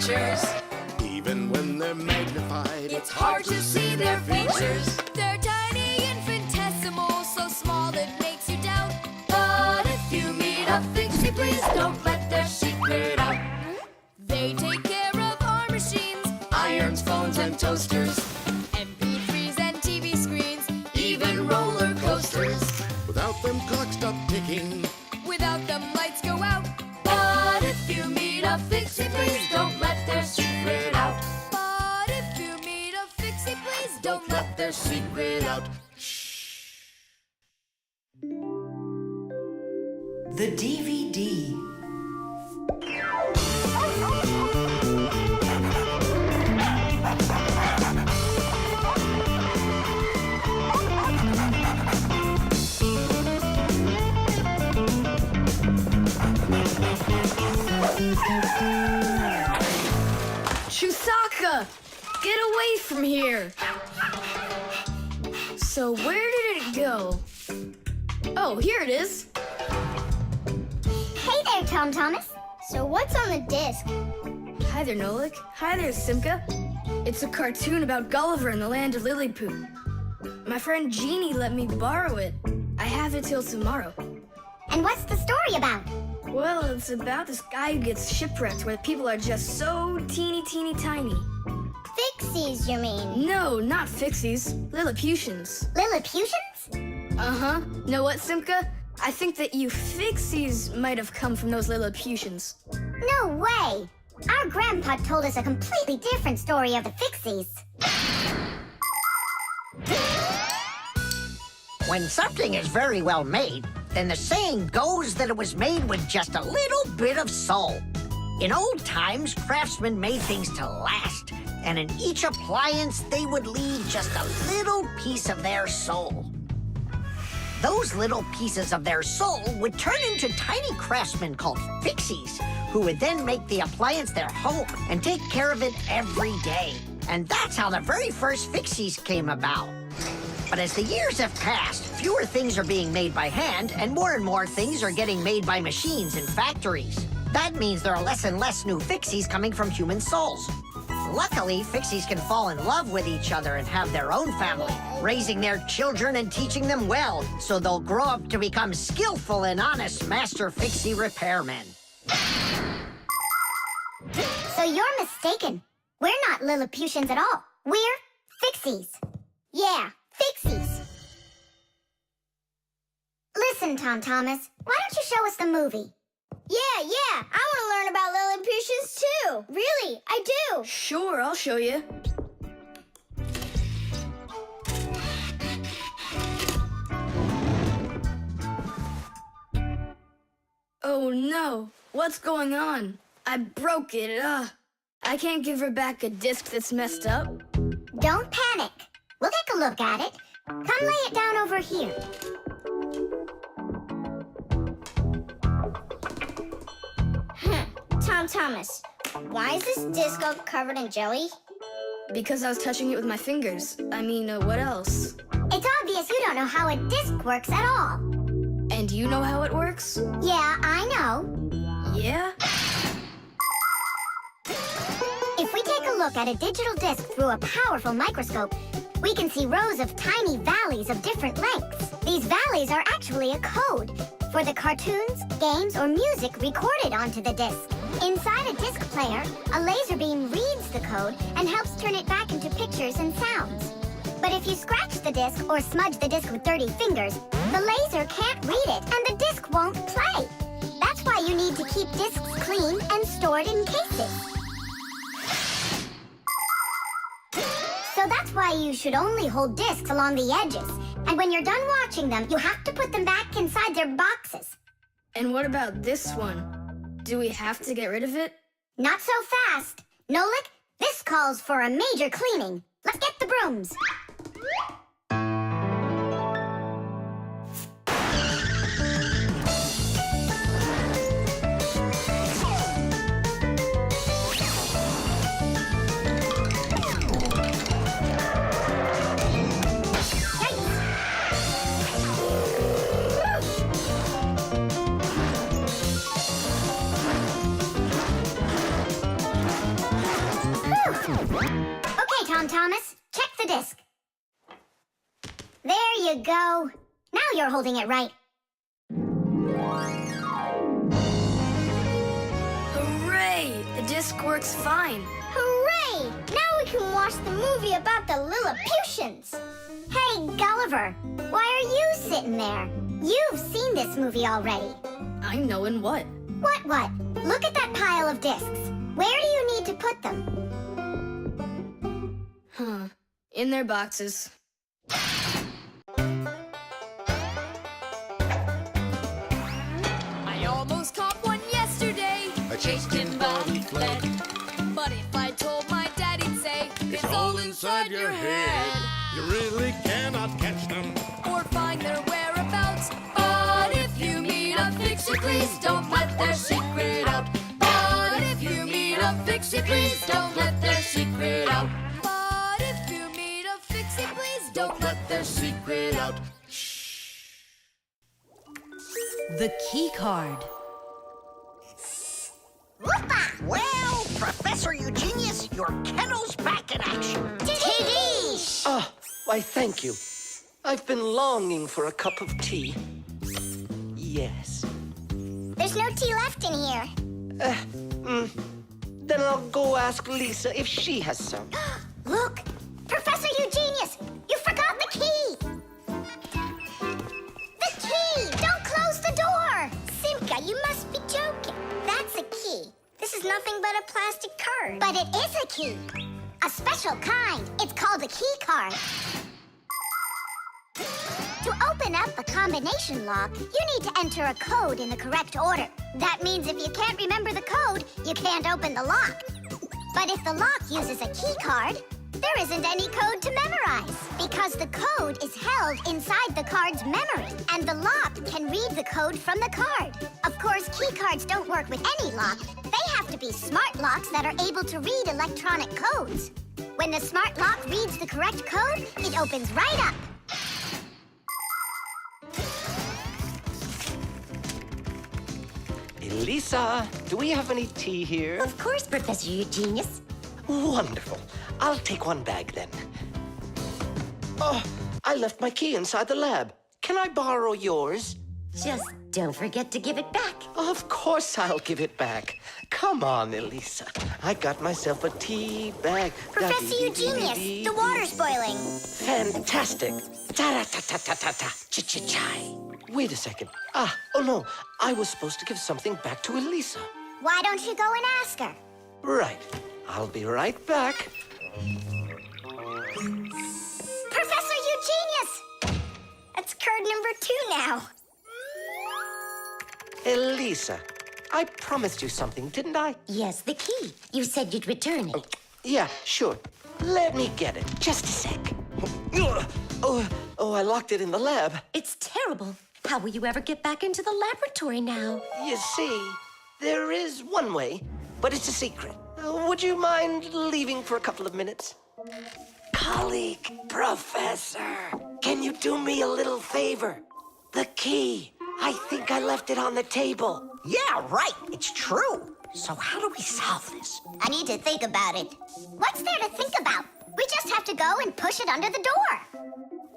pictures. Even when they're magnified, It's hard to see their features. They're tiny, infinitesimal, so small it makes you doubt. But if you meet a Fixie, please don't let their secret out. They take care of our machines, Irons, phones, and toasters, MP3s and TV screens. even roller coasters. without them clocks stop ticking. Without them, lights go out. But if you meet a Fixie, please don't let their secret out. But if you meet a Fixie, please don't let Their secret out. The DVD. Chusaka! Get away from here! So where did it go? Oh, here it is. Hey there, Tom Thomas. So what's on the disc? Hi there, Nolik. Hi there, Simka. It's a cartoon about Gulliver in the land of Lilliput. My friend Jeannie let me borrow it. I have it till tomorrow. And what's the story about? Well, it's about this guy who gets shipwrecked where people are just so teeny tiny. Fixies, you mean? No, not Fixies. Lilliputians. Lilliputians? Uh-huh. Know what, Simka? I think that you Fixies might have come from those Lilliputians. No way! Our grandpa told us a completely different story of the Fixies. When something is very well made, then the saying goes that it was made with just a little bit of soul. In old times, craftsmen made things to last, and in each appliance, they would leave just a little piece of their soul. Those little pieces of their soul would turn into tiny craftsmen called Fixies, who would then make the appliance their home and take care of it every day. And that's how the very first Fixies came about. But as the years have passed, fewer things are being made by hand, and more things are getting made by machines in factories. That means there are less and less new Fixies coming from human souls. Luckily, Fixies can fall in love with each other and have their own family, raising their children and teaching them well, so they'll grow up to become skillful and honest master Fixie repairmen. So you're mistaken. We're not Lilliputians at all. We're Fixies. Yeah, Fixies. Listen, Tom Thomas, why don't you show us the movie? Yeah, I want to learn about Lilliputians too. Really, I do. Sure, I'll show you. Oh no, what's going on? I broke it, I can't give her back a disc that's messed up. Don't panic. We'll take a look at it. Come lay it down over here. Tom Thomas, why is this disc all covered in jelly? Because I was touching it with my fingers. I mean, what else? It's obvious you don't know how a disc works at all. And you know how it works? Yeah, I know. Yeah? If we take a look at a digital disc through a powerful microscope, we can see rows of tiny valleys of different lengths. These valleys are actually a code for the cartoons, games, or music recorded onto the disc. Inside a disc player, a laser beam reads the code and helps turn it back into pictures and sounds. But if you scratch the disc or smudge the disc with dirty fingers, the laser can't read it and the disc won't play. That's why you need to keep discs clean and stored in cases. So that's why you should only hold discs along the edges. And when you're done watching them, you have to put them back inside their boxes. And what about this one? Do we have to get rid of it? Not so fast. Nolik, this calls for a major cleaning. Let's get the brooms. you go. Now you're holding it right. Hooray! The disc works fine. Hooray! Now we can watch the movie about the Lilliputians. Hey, Gulliver, why are you sitting there? You've seen this movie already. I know in what? What? Look at that pile of discs. Where do you need to put them? In their boxes. I almost caught one yesterday. A chicken body fled. But if I told my dad, he'd say, It's all inside your head. You really cannot catch them. or find their whereabouts. But if you meet a Fixie, please don't let their secret out. But if you meet a Fixie, please don't let their secret out. But if you meet a Fixie, please don't let Their secret out. The key card. Whoopa! Well, Professor Eugenius, your kennel's back in action. Tidish! Ah, why, thank you. I've been longing for a cup of tea. Yes. There's no tea left in here. Then I'll go ask Lisa if she has some. Look! Professor Eugenius! You forgot the key! The key! Don't close the door! Simka, you must be joking. That's a key. This is nothing but a plastic card. But it is a key. A special kind. It's called a key card. To open up a combination lock, you need to enter a code in the correct order. That means if you can't remember the code, you can't open the lock. But if the lock uses a key card, there isn't any code to memorize because the code is held inside the card's memory, and the lock can read the code from the card. Of course, key cards don't work with any lock. They have to be smart locks that are able to read electronic codes. When the smart lock reads the correct code, it opens right up. Lisa, do we have any tea here? Of course, Professor Eugenius. Wonderful. I'll take one bag then. Oh, I left my key inside the lab. Can I borrow yours? Just don't forget to give it back. Of course I'll give it back. Come on, Elisa. I got myself a tea bag. Professor Eugenius, the water's boiling. Fantastic. Ta-ra-ta-ta-ta-ta-ta. Ch-ch-chai. Wait a second. Oh no. I was supposed to give something back to Elisa. Why don't you go and ask her? Right. I'll be right back. Professor Eugenius! That's card number 2 now. Elisa, I promised you something, didn't I? Yes, the key. You said you'd return it. Yeah, sure. Let me get it. Just a sec. Oh, I locked it in the lab. It's terrible. How will you ever get back into the laboratory now? You see, there is one way, but it's a secret. Would you mind leaving for a couple of minutes? Colleague, Professor, can you do me a little favor? The key. I think I left it on the table. Yeah, right. It's true. So how do we solve this? I need to think about it. What's there to think about? We just have to go and push it under the door.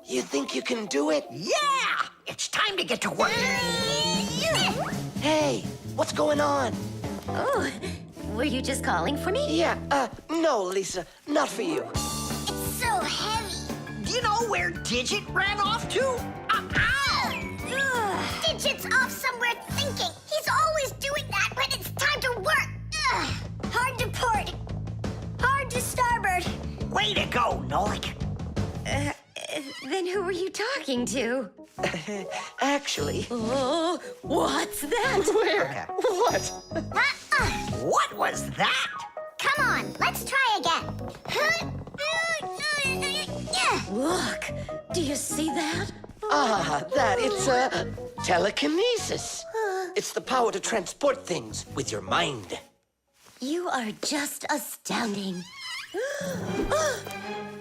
You think you can do it? Yeah! It's time to get to work. Hey, what's going on? Oh, were you just calling for me? Yeah, no, Lisa, not for you. It's so heavy. Do you know where Digit ran off to? Ow! Digit's off somewhere thinking. He's always doing that when it's time to work. Hard to port. Hard to starboard. Way to go, Nolik. Then who were you talking to? Actually, Oh, what's that? where? What? What was that? Come on, let's try again. Look, do you see that? It's telekinesis. It's the power to transport things with your mind. You are just astounding.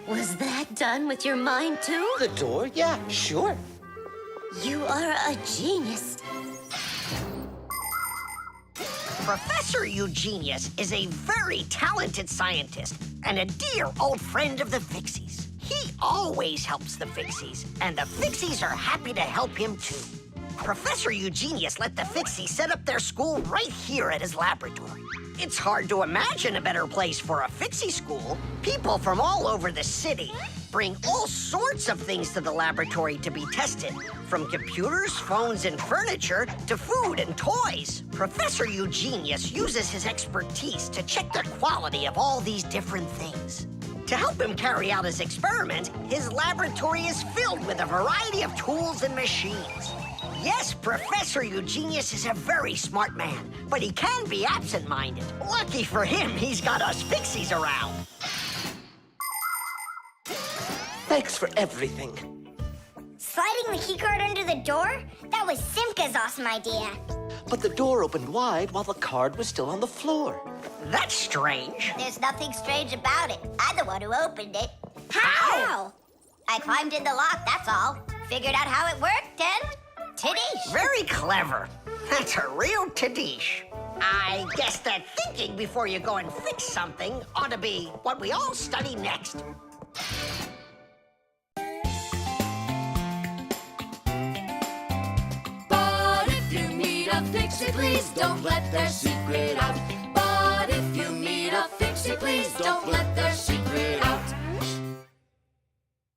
Was that done with your mind, too? The door? Yeah, sure. You are a genius. Professor Eugenius is a very talented scientist and a dear old friend of the Fixies. He always helps the Fixies, and the Fixies are happy to help him too. Professor Eugenius let the Fixies set up their school right here at his laboratory. It's hard to imagine a better place for a Fixie school. People from all over the city bring all sorts of things to the laboratory to be tested, from computers, phones, and furniture to food and toys. Professor Eugenius uses his expertise to check the quality of all these different things. To help him carry out his experiment, his laboratory is filled with a variety of tools and machines. Yes, Professor Eugenius is a very smart man, but he can be absent-minded. Lucky for him, he's got us Fixies around. Thanks for everything. Sliding the keycard under the door? That was Simka's awesome idea. But the door opened wide while the card was still on the floor. That's strange. There's nothing strange about it. I'm the one who opened it. How? I climbed in the lock, that's all. Figured out how it worked, and Tadish. Very clever. That's a real Tadish. I guess that thinking before you go and fix something ought to be what we all study next. But if you meet a Fixie, please don't let their secret out. But if you meet a Fixie, please don't let their secret out.